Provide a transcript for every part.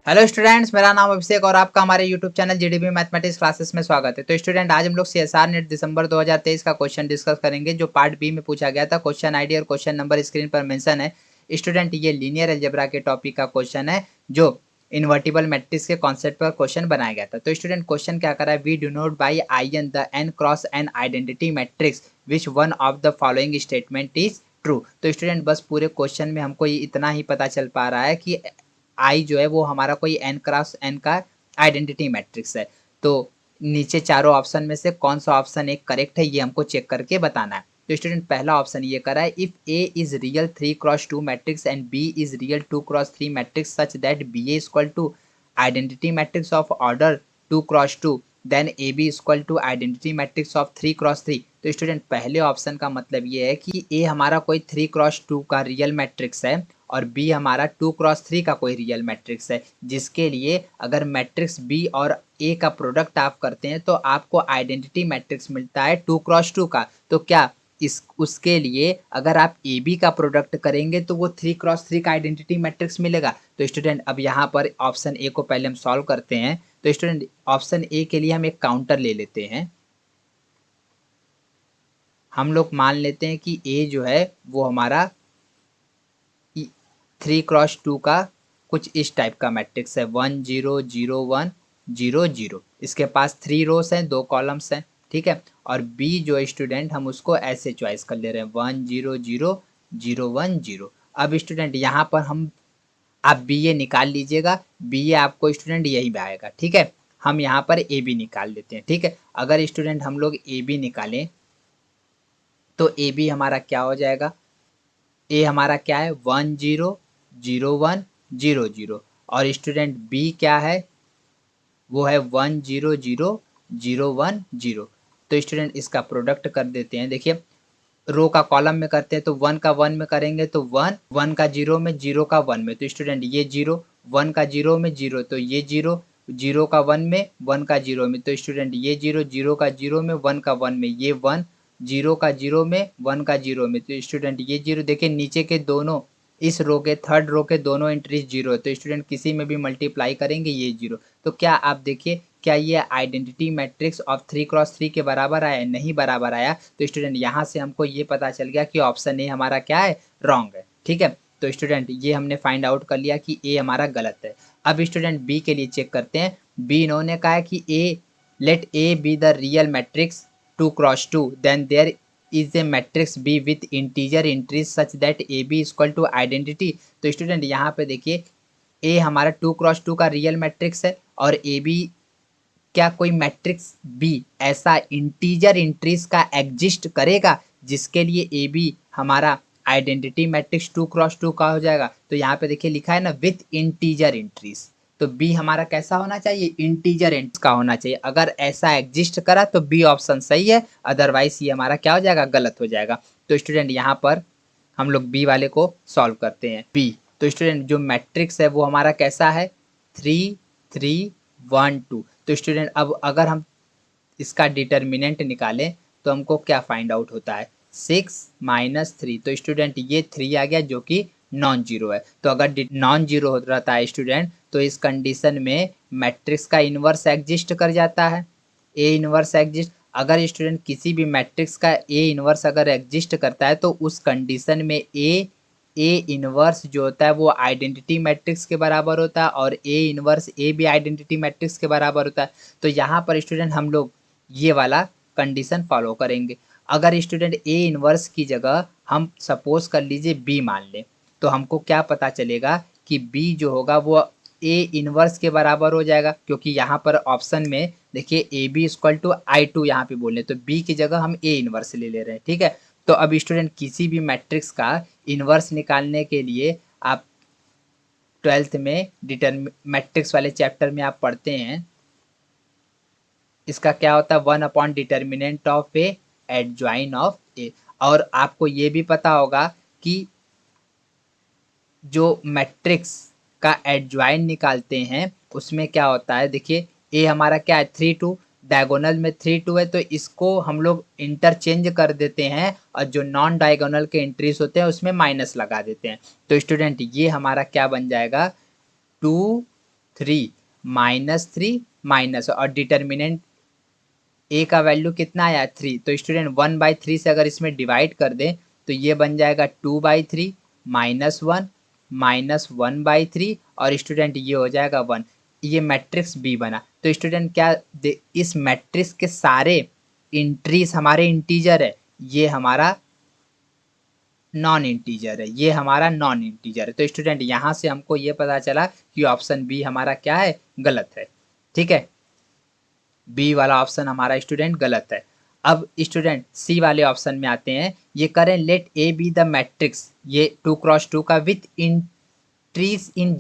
Hello students, मेरा नाम अभिषेक और आपका हमारे YouTube channel GDB mathematics classes में स्वागत है। तो स्टूडेंट, आज हम लोग सीएसआर नेट दिसंबर 2023 का क्वेश्चन डिस्कस करेंगे जो पार्ट बी में पूछा गया था। क्वेश्चन आईडी और क्वेश्चन नंबर स्क्रीन पर मेंशन है। स्टूडेंट, ये लीनियर अलजेब्रा के टॉपिक का क्वेश्चन है जो इन्वर्टिबल मैट्रिक्स के कॉन्सेप्ट पर क्वेश्चन बनाया गया था। तो स्टूडेंट, क्वेश्चन क्या कर रहा है, we do not by I N the N cross N identity matrix which one of the following statement is true. तो स्टूडेंट, बस पूरे क्वेश्चन में हमको इतना ही पता चल पा रहा है कि आई जो है वो हमारा कोई एन क्रॉस एन का आइडेंटिटी मैट्रिक्स है। तो नीचे चारों ऑप्शन में से कौन सा ऑप्शन एक करेक्ट है ये हमको चेक करके बताना है। तो स्टूडेंट, पहला ऑप्शन ये करा है, if A is real 3x2 matrix and B is real 2x3 matrix such that B A equal to identity matrix of order 2x2 then A B equal to identity matrix of 3x3। तो student, पहले option का मतलब ये है कि ए हमारा कोई 3x2 का रियल मैट्रिक्स है और बी हमारा 2x3 का कोई रियल मैट्रिक्स है, जिसके लिए अगर मैट्रिक्स बी और ए का प्रोडक्ट आप करते हैं तो आपको आइडेंटिटी मैट्रिक्स मिलता है 2x2 का। तो क्या इस उसके लिए अगर आप ए बी का प्रोडक्ट करेंगे तो वो 3x3 का आइडेंटिटी मैट्रिक्स मिलेगा। तो स्टूडेंट, अब यहाँ पर ऑप्शन ए को पहले हम सॉल्व करते हैं। तो स्टूडेंट, ऑप्शन ए के लिए हम एक काउंटर ले लेते हैं। हम लोग मान लेते हैं कि ए जो है वो हमारा 3x2 का कुछ इस टाइप का मैट्रिक्स है, 1 0 0 1 0 0। इसके पास 3 रोस हैं, 2 कॉलम्स हैं, ठीक है। और बी जो स्टूडेंट हम उसको ऐसे चॉइस कर ले रहे हैं, 1 0 0 0 1 0। अब स्टूडेंट यहाँ पर हम आप बी ए निकाल लीजिएगा, बी ए आपको स्टूडेंट यही में आएगा, ठीक है। हम यहाँ पर ए बी निकाल लेते हैं, ठीक है। अगर स्टूडेंट हम लोग ए बी निकालें तो ए बी हमारा क्या हो जाएगा, ए हमारा क्या है 1 0 0 1 0 0। और स्टूडेंट बी क्या है, वो है 1 0 0 0 1 0। तो स्टूडेंट, इसका प्रोडक्ट कर देते हैं। देखिए, रो का कॉलम में करते हैं तो 1 का 1 में करेंगे तो 1 1 का 0 में, 0 का 1 में। तो स्टूडेंट, ये 0 1 का 0 में 0, तो ये 0 0 का 1 में 1 का 0 में। तो स्टूडेंट, ये 0 0 का 0 में 1 का 1 में, ये 1 0 का 0 में 1 का 0 में। तो स्टूडेंट, ये 0 देखिए, नीचे के दोनों इस रो के थर्ड रो के दोनों एंट्रीज 0 है। तो स्टूडेंट, किसी में भी मल्टीप्लाई करेंगे ये 0। तो क्या आप देखिए, क्या ये आइडेंटिटी मैट्रिक्स ऑफ 3x3 के बराबर आया? नहीं बराबर आया। तो स्टूडेंट, यहाँ से हमको ये पता चल गया कि ऑप्शन ए हमारा क्या है, रॉन्ग है, ठीक है। तो स्टूडेंट, ये हमने फाइंड आउट कर लिया कि ए हमारा गलत है। अब स्टूडेंट, बी के लिए चेक करते हैं। बी इन्होंने कहा है कि A let A B the real matrix 2x2 then there is a matrix B with integer entries such that A B equal to identity. तो स्टूडेंट, यहाँ पे देखिए, ए हमारा 2x2 का रियल मैट्रिक्स है और ए बी क्या कोई मैट्रिक्स बी ऐसा इंटीजर इंट्रीज का एग्जिस्ट करेगा जिसके लिए ए बी हमारा आइडेंटिटी मैट्रिक्स 2x2 का हो जाएगा। तो यहाँ पे देखिए लिखा है ना, विथ इंटीजर इंट्रीज। तो बी हमारा कैसा होना चाहिए, इंटीजर इंट्रीज का होना चाहिए। अगर ऐसा एग्जिस्ट करा तो बी ऑप्शन सही है, अदरवाइज ये हमारा क्या हो जाएगा, गलत हो जाएगा। तो स्टूडेंट, यहाँ पर हम लोग बी वाले को सॉल्व करते हैं। बी, तो स्टूडेंट जो मैट्रिक्स है वो हमारा कैसा है, 3 3 1 2। तो स्टूडेंट, अब अगर हम इसका डिटर्मिनेंट निकालें तो हमको क्या फाइंड आउट होता है, 6 -3। तो स्टूडेंट, ये 3 आ गया जो कि नॉन जीरो है। तो अगर नॉन जीरो रहता है स्टूडेंट, तो इस कंडीशन में मैट्रिक्स का इन्वर्स एग्जिस्ट कर जाता है, ए इन्वर्स एग्जिस्ट। अगर स्टूडेंट किसी भी मैट्रिक्स का ए इन्वर्स अगर एग्जिस्ट करता है तो उस कंडीशन में ए इन्वर्स जो होता है वो आइडेंटिटी मैट्रिक्स के बराबर होता है और ए इन्वर्स ए भी आइडेंटिटी मैट्रिक्स के बराबर होता है। तो यहाँ पर स्टूडेंट हम लोग ये वाला कंडीशन फॉलो करेंगे। अगर स्टूडेंट ए इन्वर्स की जगह हम सपोज कर लीजिए बी मान लें, तो हमको क्या पता चलेगा कि बी जो होगा वो ए इन्वर्स के बराबर हो जाएगा, क्योंकि यहाँ पर ऑप्शन में देखिए A B equal to I two यहाँ पे बोले, तो बी की जगह हम ए इन्वर्स ले ले रहे हैं, ठीक है। तो अब स्टूडेंट, किसी भी मैट्रिक्स का इन्वर्स निकालने के लिए आप 12th में मैट्रिक्स वाले चैप्टर में आप पढ़ते हैं, इसका क्या होता है, 1 determinant of A adjoint of A. और आपको ये भी पता होगा कि जो मैट्रिक्स का एडजॉइन निकालते हैं उसमें क्या होता है, देखिए ए हमारा क्या है 3 2, डायगोनल में 3 2 है, तो इसको हम लोग इंटरचेंज कर देते हैं और जो नॉन डायगोनल के एंट्रीज होते हैं उसमें माइनस लगा देते हैं। तो स्टूडेंट, ये हमारा क्या बन जाएगा, 2 3 माइनस और डिटर्मिनेंट ए का वैल्यू कितना आया 3, तो स्टूडेंट 1/3 से अगर इसमें डिवाइड कर दें तो ये बन जाएगा 2/3 -1 -1/3 और स्टूडेंट ये हो जाएगा 1। ये मैट्रिक्स बी बना। तो स्टूडेंट क्या इस मैट्रिक्स के सारे इंट्रीज हमारे इंटीजर है, ये हमारा नॉन इंटीजर है, ये हमारा नॉन इंटीजर है। तो स्टूडेंट यहाँ से हमको ये पता चला कि ऑप्शन बी हमारा क्या है, गलत है। ठीक है, बी वाला ऑप्शन हमारा स्टूडेंट गलत है। अब स्टूडेंट सी वाले ऑप्शन में आते हैं। ये करें let A B the matrix, ये 2x2 का विथ इंट्रीज इन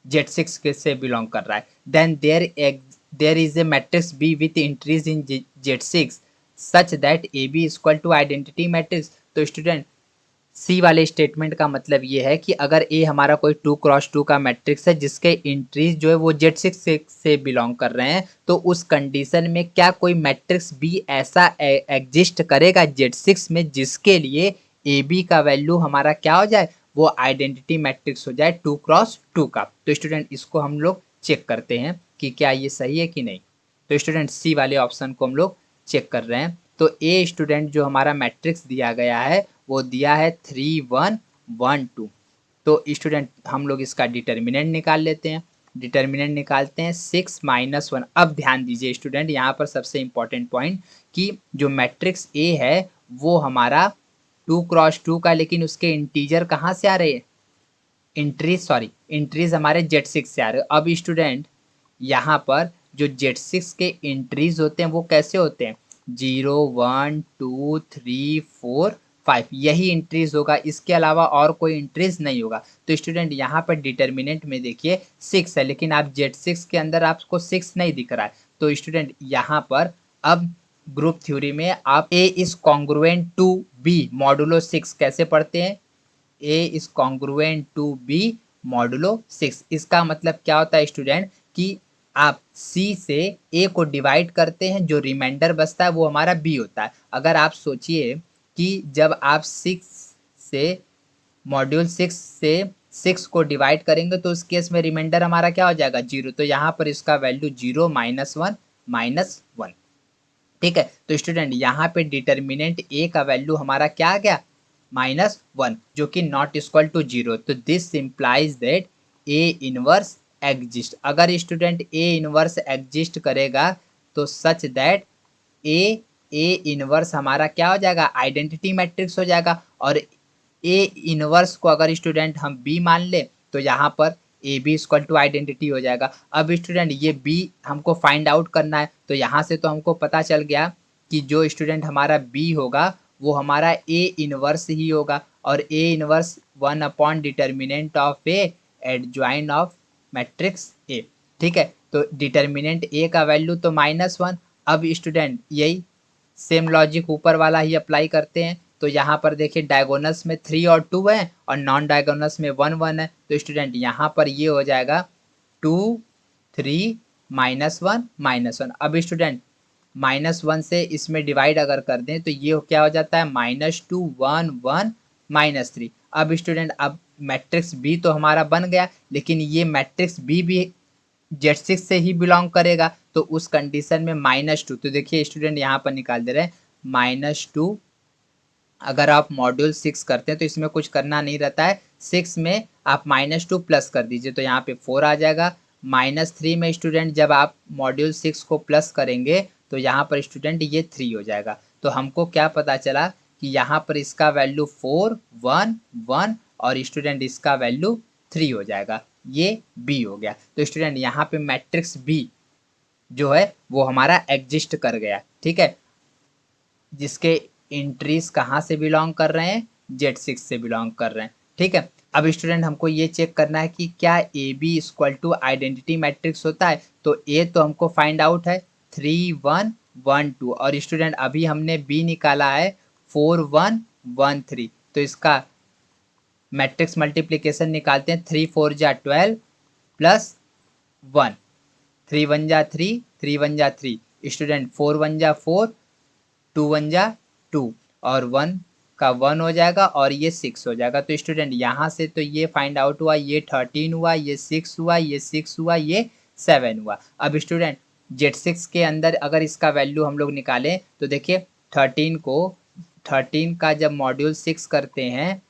Z6 के से बिलोंग कर रहा है। Then there is a matrix B with entries in Z6 such that A B equal to identity matrix. तो स्टूडेंट सी वाले statement का मतलब ये है कि अगर ए हमारा कोई 2x2 का मैट्रिक्स है जिसके इंट्रीज जो है वो Z6 से बिलोंग कर रहे हैं, तो उस कंडीशन में क्या कोई मैट्रिक्स बी ऐसा एग्जिस्ट करेगा Z6 में जिसके लिए ए बी का वैल्यू हमारा क्या हो जाए, वो आइडेंटिटी मैट्रिक्स हो जाए 2x2 का। तो स्टूडेंट इसको हम लोग चेक करते हैं कि क्या ये सही है कि नहीं। तो स्टूडेंट सी वाले ऑप्शन को हम लोग चेक कर रहे हैं। तो ए स्टूडेंट जो हमारा मैट्रिक्स दिया गया है वो दिया है 3 1 1 2। तो स्टूडेंट हम लोग इसका डिटर्मिनेंट निकाल लेते हैं। डिटर्मिनेंट निकालते हैं 6 -1। अब ध्यान दीजिए स्टूडेंट, यहाँ पर सबसे इंपॉर्टेंट पॉइंट कि जो मैट्रिक्स ए है वो हमारा 2x2 का, लेकिन उसके इंटीजर कहाँ से आ रहे हैं, इंट्रीज हमारे Z6 से आ रहे हैं। अब स्टूडेंट यहाँ पर जो Z6 के इंट्रीज होते हैं वो कैसे होते हैं, 0 1 2 3 4 5, यही इंट्रीज होगा, इसके अलावा और कोई इंट्रीज नहीं होगा। तो स्टूडेंट यहाँ पर डिटर्मिनेंट में देखिए 6 है, लेकिन आप Z6 के अंदर आपको 6 नहीं दिख रहा है। तो स्टूडेंट यहाँ पर अब ग्रुप थ्योरी में आप a is congruent to b modulo 6 कैसे पढ़ते हैं, a is congruent to b modulo 6। इसका मतलब क्या होता है स्टूडेंट कि आप C से A को डिवाइड करते हैं, जो रिमाइंडर बचता है वो हमारा B होता है। अगर आप सोचिए कि जब आप 6 से मॉड्यूल 6 से 6 को डिवाइड करेंगे तो उस केस में रिमाइंडर हमारा क्या हो जाएगा, 0। तो यहाँ पर इसका वैल्यू 0 -1 -1। ठीक है, तो स्टूडेंट यहाँ पे डिटर्मिनेंट A का वैल्यू हमारा क्या आ गया, -1, जो कि नॉट इक्वल टू 0। तो this implies that A inverse exist. अगर स्टूडेंट ए इनवर्स एग्जिस्ट करेगा तो सच दैट ए इनवर्स हमारा क्या हो जाएगा, आइडेंटिटी मैट्रिक्स हो जाएगा। और ए इनवर्स को अगर स्टूडेंट हम बी मान ले तो यहाँ पर A B equal to identity हो जाएगा। अब स्टूडेंट ये बी हमको फाइंड आउट करना है, तो यहाँ से तो हमको पता चल गया कि जो स्टूडेंट हमारा बी होगा वो हमारा ए इनवर्स ही होगा, और A inverse 1 upon determinant of A adjoint of matrix A. ठीक है, तो डिटर्मिनेंट ए का वैल्यू तो -1। अब स्टूडेंट यही सेम लॉजिक ऊपर वाला ही अप्लाई करते हैं। तो यहाँ पर देखिए डायगोनल्स में 3 और 2 है और नॉन डायगोनल्स में 1 1 है। तो स्टूडेंट यहाँ पर ये हो जाएगा 2 3 -1 -1। अब स्टूडेंट -1 से इसमें डिवाइड अगर कर दें तो ये क्या हो जाता है, -2 1 1 -3। अब स्टूडेंट अब मैट्रिक्स बी तो हमारा बन गया, लेकिन ये मैट्रिक्स बी भी Z6 से ही बिलोंग करेगा। तो उस कंडीशन में -2, तो देखिए स्टूडेंट यहाँ पर निकाल दे रहे हैं -2। अगर आप मॉड्यूल 6 करते हैं तो इसमें कुछ करना नहीं रहता है, 6 में आप -2 प्लस कर दीजिए तो यहाँ पे 4 आ जाएगा। -3 में स्टूडेंट जब आप मॉड्यूल 6 को प्लस करेंगे तो यहाँ पर स्टूडेंट ये 3 हो जाएगा। तो हमको क्या पता चला कि यहाँ पर इसका वैल्यू 4 1 1 और स्टूडेंट इसका वैल्यू 3 हो जाएगा, ये बी हो गया। तो स्टूडेंट यहाँ पे मैट्रिक्स बी जो है वो हमारा एग्जिस्ट कर गया। ठीक है, जिसके इंट्रीज कहाँ से बिलोंग कर रहे हैं, Z6 से बिलोंग कर रहे हैं। ठीक है, अब स्टूडेंट हमको ये चेक करना है कि क्या A B equal to identity matrix होता है। तो ए तो हमको फाइंड आउट है 3 1 1 2, और स्टूडेंट अभी हमने बी निकाला है 4 1 1 3। तो इसका मैट्रिक्स मल्टीप्लिकेशन निकालते हैं, 3 4 जा 12 प्लस 1, 3 1 जा 3 3 1 जा 3, स्टूडेंट 4 1 जा 4 2 1 जा 2 और 1 का 1 हो जाएगा और ये 6 हो जाएगा। तो स्टूडेंट यहाँ से तो ये फाइंड आउट हुआ, ये 13 हुआ, ये 6 हुआ, ये 6 हुआ, ये 7 हुआ। अब स्टूडेंट Z6 के अंदर अगर इसका वैल्यू हम लोग निकालें तो देखिए 13 का जब मॉड्यूल 6 करते हैं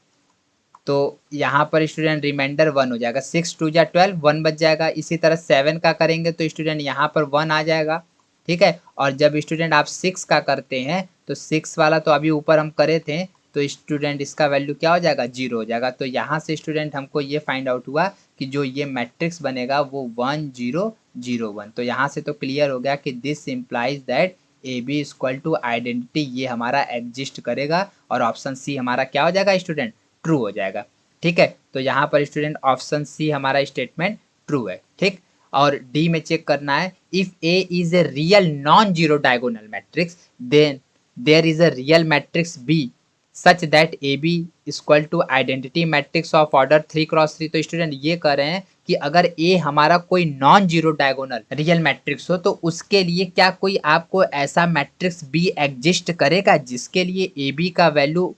तो यहाँ पर स्टूडेंट रिमाइंडर 1 हो जाएगा, 6 2 जा 12, 1 बच जाएगा। इसी तरह 7 का करेंगे तो स्टूडेंट यहाँ पर 1 आ जाएगा, ठीक है। और जब स्टूडेंट आप 6 का करते हैं तो 6 वाला तो अभी ऊपर हम करे थे, तो स्टूडेंट इसका वैल्यू क्या हो जाएगा, 0 हो जाएगा। तो यहाँ से स्टूडेंट हमको ये फाइंड आउट हुआ कि जो ये मैट्रिक्स बनेगा वो 1 0 0 1। तो यहाँ से तो क्लियर हो गया कि this implies that A B equal to identity, ये हमारा एग्जिस्ट करेगा और ऑप्शन सी हमारा क्या हो जाएगा स्टूडेंट, ट्रू हो जाएगा, ठीक है। तो यहाँ पर स्टूडेंट ऑप्शन सी हमारा स्टेटमेंट ट्रू है, ठीक। और डी में चेक करना है, if A is a real non zero diagonal matrix then there is a real matrix B such that A B equal to identity matrix of order 3x3। तो student ये कह रहे हैं कि अगर ए हमारा कोई non zero diagonal real matrix हो तो उसके लिए क्या कोई आपको ऐसा मैट्रिक्स बी एग्जिस्ट करेगा जिसके लिए ए बी का वैल्यू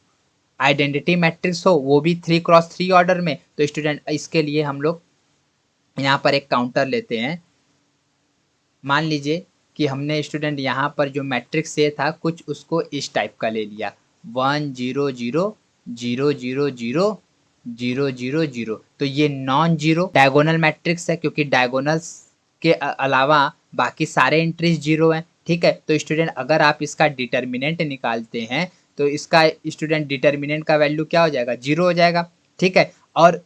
आइडेंटिटी मैट्रिक्स हो, वो भी 3x3 ऑर्डर में। तो स्टूडेंट इसके लिए हम लोग यहाँ पर एक काउंटर लेते हैं। मान लीजिए कि हमने स्टूडेंट यहाँ पर जो मैट्रिक्स ए था कुछ उसको इस टाइप का ले लिया, 1 0 0 0 0 0 0 0 0। तो ये नॉन जीरो डायगोनल मैट्रिक्स है क्योंकि डायगोनल्स के अलावा बाकी सारे एंट्रीज जीरो हैं, ठीक है। तो स्टूडेंट अगर आप इसका डिटर्मिनेंट निकालते हैं तो इसका स्टूडेंट डिटर्मिनेंट का वैल्यू क्या हो जाएगा, 0 हो जाएगा, ठीक है। और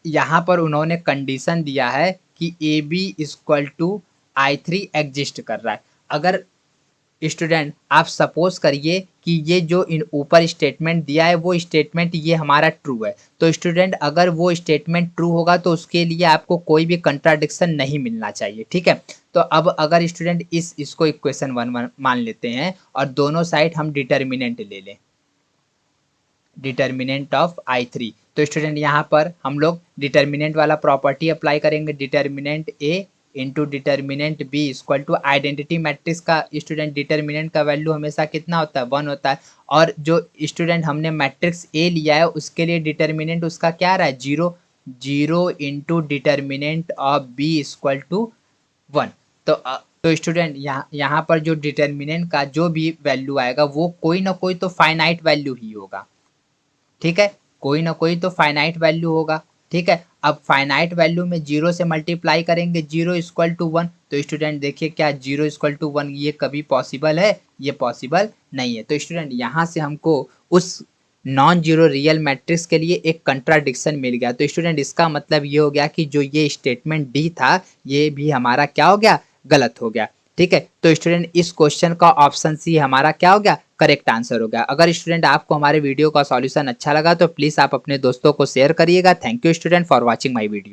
यहाँ पर उन्होंने कंडीशन दिया है कि A B equal to I3 exist कर रहा है। अगर स्टूडेंट आप सपोज करिए कि ये जो इन ऊपर स्टेटमेंट दिया है वो स्टेटमेंट ये हमारा ट्रू है, तो स्टूडेंट अगर वो स्टेटमेंट ट्रू होगा तो उसके लिए आपको कोई भी कंट्राडिक्शन नहीं मिलना चाहिए, ठीक है। तो अब अगर स्टूडेंट इसको इक्वेशन 1 मान लेते हैं और दोनों साइड हम डिटर्मिनेंट ले लें, डिटर्मिनेंट ऑफ I3, तो स्टूडेंट यहाँ पर हम लोग डिटर्मिनेंट वाला प्रॉपर्टी अप्लाई करेंगे, determinant A into determinant B equal to identity matrix का स्टूडेंट डिटर्मिनेंट का वैल्यू हमेशा कितना होता है, 1 होता है। और जो स्टूडेंट हमने मैट्रिक्स ए लिया है उसके लिए डिटर्मिनेंट उसका क्या रहा है, 0 0 into determinant of B equal to 1। तो स्टूडेंट यहाँ पर जो डिटर्मिनेंट का जो भी वैल्यू आएगा वो कोई ना कोई तो फाइनाइट वैल्यू ही होगा, ठीक है, कोई ना कोई तो फाइनाइट वैल्यू होगा, ठीक है। अब फाइनाइट वैल्यू में 0 से मल्टीप्लाई करेंगे, 0 इक्वल टू 1। तो स्टूडेंट देखिए क्या 0 इक्वल टू 1 ये कभी पॉसिबल है, ये पॉसिबल नहीं है। तो स्टूडेंट यहाँ से हमको उस नॉन जीरो रियल मैट्रिक्स के लिए एक कंट्राडिक्शन मिल गया। तो स्टूडेंट इसका मतलब ये हो गया कि जो ये स्टेटमेंट डी था ये भी हमारा क्या हो गया, गलत हो गया, ठीक है। तो स्टूडेंट इस क्वेश्चन का ऑप्शन सी हमारा क्या हो गया, करेक्ट आंसर हो गया। अगर स्टूडेंट आपको हमारे वीडियो का सॉल्यूशन अच्छा लगा तो प्लीज़ आप अपने दोस्तों को शेयर करिएगा। Thank you student for watching my video.